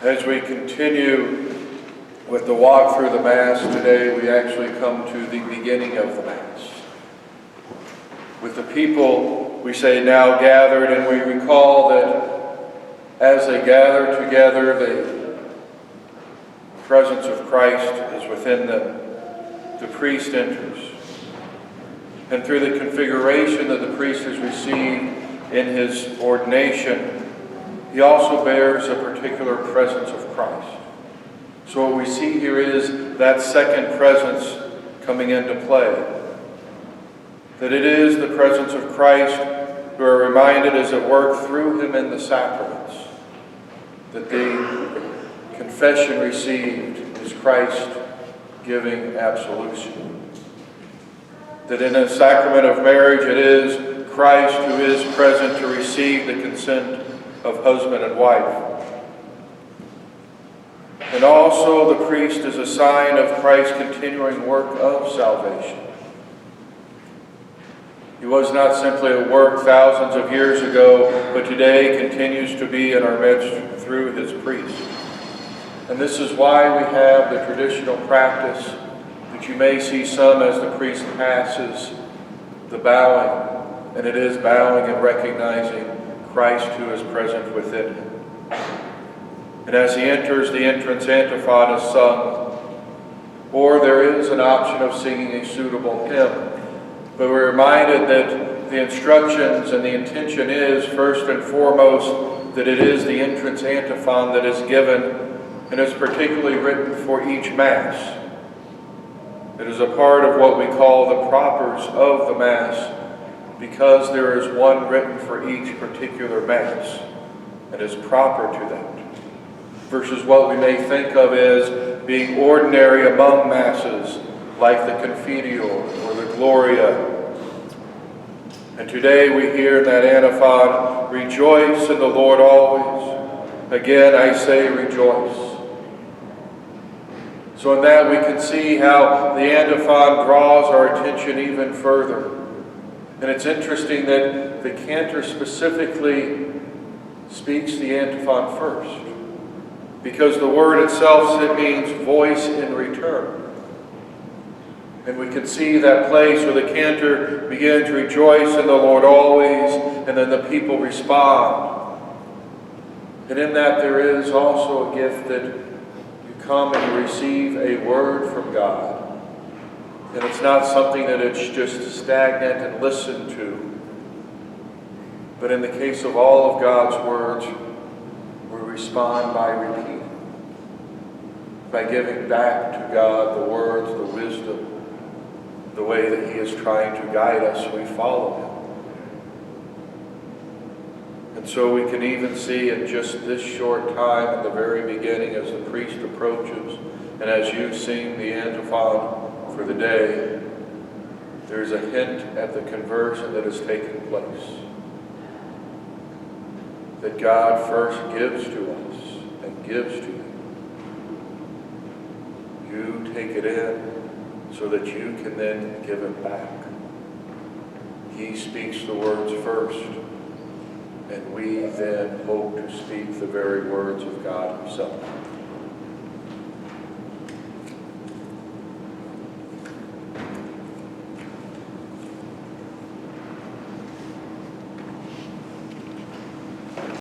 As we continue with the walk through the Mass today, we actually come to the beginning of the Mass. With the people, we say, now gathered, and we recall that as they gather together, the presence of Christ is within them. The priest enters. And through the configuration that the priest has received in his ordination, he also bears a particular presence of Christ. So what we see here is that second presence coming into play. That it is the presence of Christ who are reminded is at work through him in the sacraments. That the confession received is Christ giving absolution. That in the sacrament of marriage it is Christ who is present to receive the consent of husband and wife. And also the priest is a sign of Christ's continuing work of salvation. He was not simply a work thousands of years ago, but today continues to be in our midst through his priest. And this is why we have the traditional practice that you may see some as the priest passes the bowing, and it is bowing and recognizing Christ who is present within him. And as he enters, the entrance antiphon is sung, or there is an option of singing a suitable hymn. But we're reminded that the instructions and the intention is, first and foremost, that it is the entrance antiphon that is given and is particularly written for each Mass. It is a part of what we call the propers of the Mass, because there is one written for each particular Mass and is proper to that. Versus what we may think of as being ordinary among Masses, like the Confiteor or the Gloria. And today we hear in that antiphon, rejoice in the Lord always. Again I say rejoice. So in that we can see how the antiphon draws our attention even further. And it's interesting that the cantor specifically speaks the antiphon first. Because the word itself, it means voice in return. And we can see that place where the cantor begins to rejoice in the Lord always, and then the people respond. And in that there is also a gift that you come and you receive a word from God. And it's not something that it's just stagnant and listened to. But in the case of all of God's words, we respond by repeating. By giving back to God the words, the wisdom, the way that he is trying to guide us, we follow him. And so we can even see in just this short time at the very beginning as the priest approaches and as you sing the antiphon for the day, there's a hint at the conversion that has taken place. That God first gives to us and gives to you. You take it in so that you can then give it back. He speaks the words first, and we then hope to speak the very words of God himself.